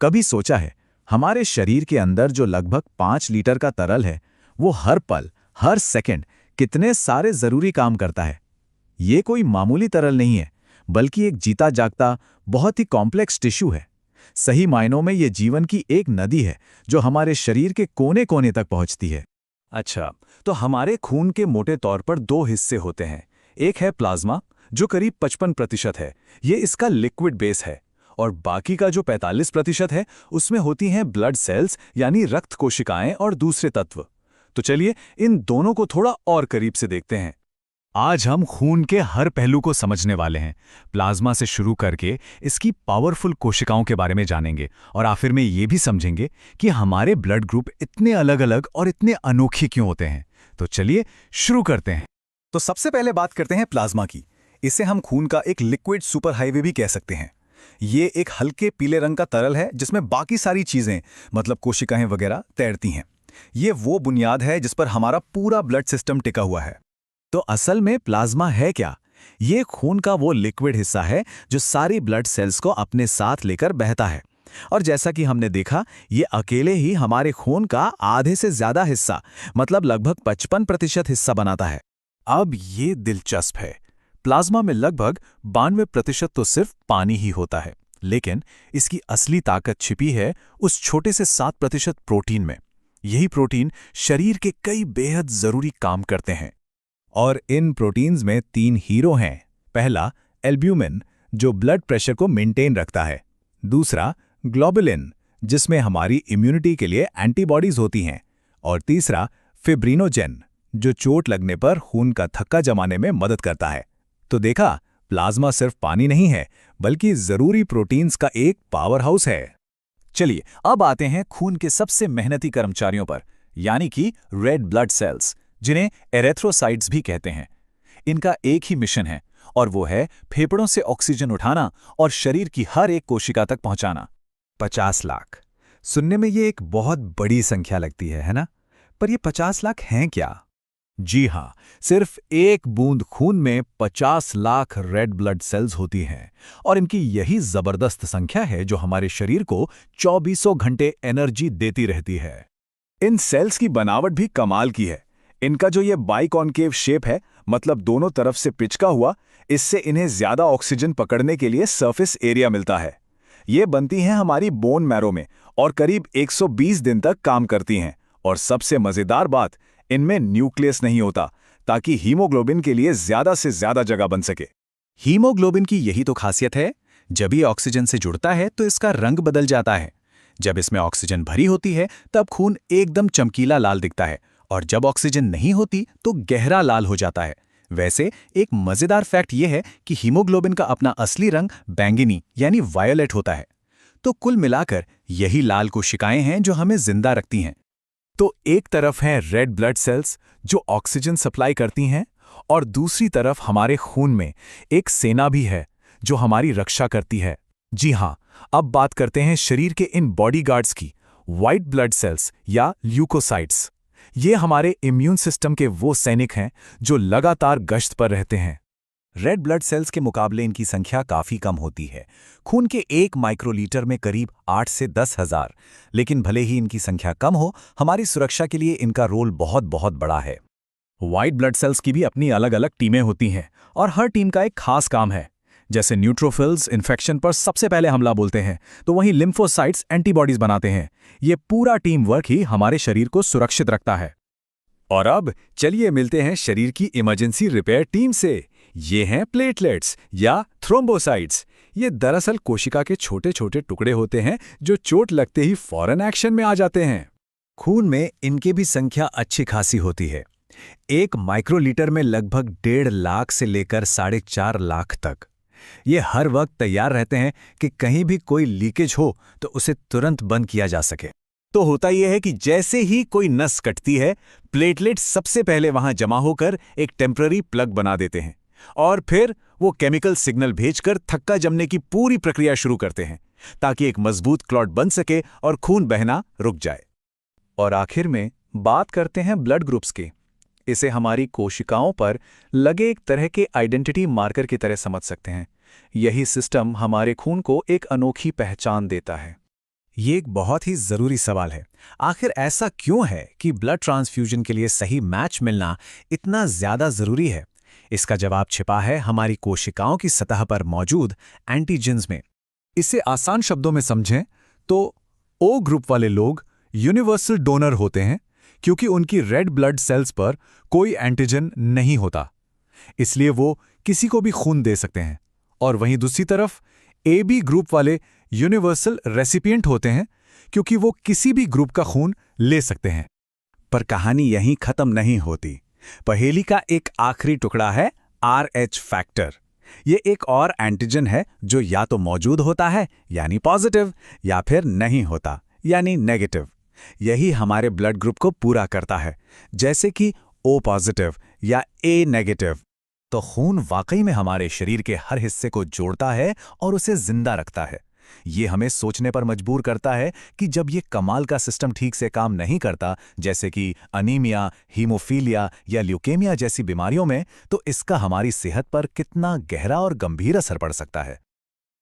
कभी सोचा है हमारे शरीर के अंदर जो लगभग 5 लीटर का तरल है, वो हर पल, हर सेकंड कितने सारे जरूरी काम करता है। ये कोई मामूली तरल नहीं है, बल्कि एक जीता जागता बहुत ही कॉम्प्लेक्स टिश्यू है। सही मायनों में ये जीवन की एक नदी है जो हमारे शरीर के कोने कोने तक पहुंचती है। अच्छा, तो हमारे खून के मोटे तौर पर दो हिस्से होते हैं। एक है प्लाज्मा, जो करीब 55% है, ये इसका लिक्विड बेस है। और बाकी का जो 45% है, उसमें होती हैं ब्लड सेल्स यानी रक्त कोशिकाएं और दूसरे तत्व। तो चलिए इन दोनों को थोड़ा और करीब से देखते हैं। आज हम खून के हर पहलू को समझने वाले हैं। प्लाज्मा से शुरू करके इसकी पावरफुल कोशिकाओं के बारे में जानेंगे और आखिर में ये भी समझेंगे कि हमारे ब्लड ग्रुप इतने अलग अलग और इतने अनोखे क्यों होते हैं। तो चलिए शुरू करते हैं। तो सबसे पहले बात करते हैं प्लाज्मा की। इसे हम खून का एक लिक्विड सुपर हाईवे भी कह सकते हैं। ये एक हल्के पीले रंग का तरल है जिसमें बाकी सारी चीजें, मतलब कोशिकाएं वगैरह, तैरती हैं। ये वो बुनियाद है जिस पर हमारा पूरा ब्लड सिस्टम टिका हुआ है। तो असल में प्लाज्मा है क्या? ये खून का वो लिक्विड हिस्सा है जो सारी ब्लड सेल्स को अपने साथ लेकर बहता है। और जैसा कि हमने देखा, ये अकेले ही हमारे खून का आधे से ज्यादा हिस्सा, मतलब लगभग 55% हिस्सा बनाता है। अब ये दिलचस्प है। प्लाज्मा में लगभग 92% तो सिर्फ पानी ही होता है, लेकिन इसकी असली ताकत छिपी है उस छोटे से 7% प्रोटीन में। यही प्रोटीन शरीर के कई बेहद जरूरी काम करते हैं। और इन प्रोटीन्स में 3 हीरो हैं। पहला एल्ब्यूमिन, जो ब्लड प्रेशर को मेंटेन रखता है। दूसरा ग्लोबुलिन, जिसमें हमारी इम्यूनिटी के लिए एंटीबॉडीज होती हैं। और तीसरा फिब्रिनोजेन, जो चोट लगने पर खून का थक्का जमाने में मदद करता है। तो देखा, प्लाज्मा सिर्फ पानी नहीं है, बल्कि जरूरी प्रोटीन्स का एक पावर हाउस है। चलिए अब आते हैं खून के सबसे मेहनती कर्मचारियों पर, यानी कि रेड ब्लड सेल्स, जिन्हें एरेथ्रोसाइट्स भी कहते हैं। इनका एक ही मिशन है, और वो है फेफड़ों से ऑक्सीजन उठाना और शरीर की हर एक कोशिका तक पहुंचाना। 50 लाख। सुनने में ये एक बहुत बड़ी संख्या लगती है ना? पर ये 50 लाख हैं क्या? जी हाँ, सिर्फ एक बूंद खून में 50 लाख रेड ब्लड सेल्स होती हैं। और इनकी यही जबरदस्त संख्या है जो हमारे शरीर को 24 घंटे एनर्जी देती रहती है। इन सेल्स की बनावट भी कमाल की है। इनका जो ये बाइकॉन्केव शेप है, मतलब दोनों तरफ से पिचका हुआ, इससे इन्हें ज्यादा ऑक्सीजन पकड़ने के लिए सरफेस एरिया मिलता है। ये बनती हैं हमारी बोन मैरो में और करीब 120 दिन तक काम करती हैं। और सबसे मजेदार बात, इनमें न्यूक्लियस नहीं होता, ताकि हीमोग्लोबिन के लिए ज्यादा से ज्यादा जगह बन सके। हीमोग्लोबिन की यही तो खासियत है। जब ये ऑक्सीजन से जुड़ता है तो इसका रंग बदल जाता है। जब इसमें ऑक्सीजन भरी होती है तब खून एकदम चमकीला लाल दिखता है, और जब ऑक्सीजन नहीं होती तो गहरा लाल हो जाता है। वैसे एक मजेदार फैक्ट यह है कि हीमोग्लोबिन का अपना असली रंग बैंगनी यानी वायोलेट होता है। तो कुल मिलाकर यही लाल कोशिकाएं हैं जो हमें जिंदा रखती हैं। तो एक तरफ हैं रेड ब्लड सेल्स जो ऑक्सीजन सप्लाई करती हैं, और दूसरी तरफ हमारे खून में एक सेना भी है जो हमारी रक्षा करती है। जी हाँ, अब बात करते हैं शरीर के इन बॉडीगार्ड्स की, व्हाइट ब्लड सेल्स या ल्यूकोसाइट्स। ये हमारे इम्यून सिस्टम के वो सैनिक हैं जो लगातार गश्त पर रहते हैं। रेड ब्लड सेल्स के मुकाबले इनकी संख्या काफी कम होती है। खून के 1 माइक्रोलीटर में करीब 8 से 10 हजार। लेकिन भले ही इनकी संख्या कम हो, हमारी सुरक्षा के लिए इनका रोल बहुत बहुत बड़ा है। व्हाइट ब्लड सेल्स की भी अपनी अलग अलग टीमें होती हैं, और हर टीम का एक खास काम है। जैसे न्यूट्रोफिल्स इन्फेक्शन पर सबसे पहले हमला बोलते हैं, तो वहीं लिम्फोसाइट्स एंटीबॉडीज बनाते हैं। ये पूरा टीम वर्क ही हमारे शरीर को सुरक्षित रखता है। और अब चलिए मिलते हैं शरीर की इमरजेंसी रिपेयर टीम से। ये हैं प्लेटलेट्स या थ्रोम्बोसाइट्स। ये दरअसल कोशिका के छोटे छोटे टुकड़े होते हैं जो चोट लगते ही फौरन एक्शन में आ जाते हैं। खून में इनकी भी संख्या अच्छी खासी होती है। 1 माइक्रोलीटर में लगभग 1.5 लाख से लेकर 4.5 लाख तक। ये हर वक्त तैयार रहते हैं कि कहीं भी कोई लीकेज हो तो उसे तुरंत बंद किया जा सके। तो होता यह है कि जैसे ही कोई नस कटती है, प्लेटलेट सबसे पहले वहां जमा होकर एक टेम्पररी प्लग बना देते हैं, और फिर वो केमिकल सिग्नल भेजकर थक्का जमने की पूरी प्रक्रिया शुरू करते हैं, ताकि एक मजबूत क्लॉट बन सके और खून बहना रुक जाए। और आखिर में बात करते हैं ब्लड ग्रुप्स की। इसे हमारी कोशिकाओं पर लगे एक तरह के आइडेंटिटी मार्कर की तरह समझ सकते हैं। यही सिस्टम हमारे खून को एक अनोखी पहचान देता है। ये एक बहुत ही ज़रूरी सवाल है। आखिर ऐसा क्यों है कि ब्लड ट्रांसफ्यूजन के लिए सही मैच मिलना इतना ज़्यादा ज़रूरी है? इसका जवाब छिपा है हमारी कोशिकाओं की सतह पर मौजूद एंटीजेन्स में। इसे आसान शब्दों में समझें तो ओ ग्रुप वाले लोग यूनिवर्सल डोनर होते हैं क्योंकि उनकी रेड ब्लड सेल्स पर कोई एंटीजन नहीं होता, इसलिए वो किसी को भी खून दे सकते हैं। और वहीं दूसरी तरफ ए बी ग्रुप वाले यूनिवर्सल रेसिपिएंट होते हैं क्योंकि वो किसी भी ग्रुप का खून ले सकते हैं। पर कहानी यहीं खत्म नहीं होती। पहेली का एक आखिरी टुकड़ा है RH फैक्टर। ये एक और एंटीजन है जो या तो मौजूद होता है यानी पॉजिटिव, या फिर नहीं होता यानी नेगेटिव। यही हमारे ब्लड ग्रुप को पूरा करता है, जैसे कि O पॉजिटिव या A नेगेटिव। तो खून वाकई में हमारे शरीर के हर हिस्से को जोड़ता है और उसे जिंदा रखता है। ये हमें सोचने पर मजबूर करता है कि जब ये कमाल का सिस्टम ठीक से काम नहीं करता, जैसे कि अनीमिया, हीमोफीलिया या ल्यूकेमिया जैसी बीमारियों में, तो इसका हमारी सेहत पर कितना गहरा और गंभीर असर पड़ सकता है।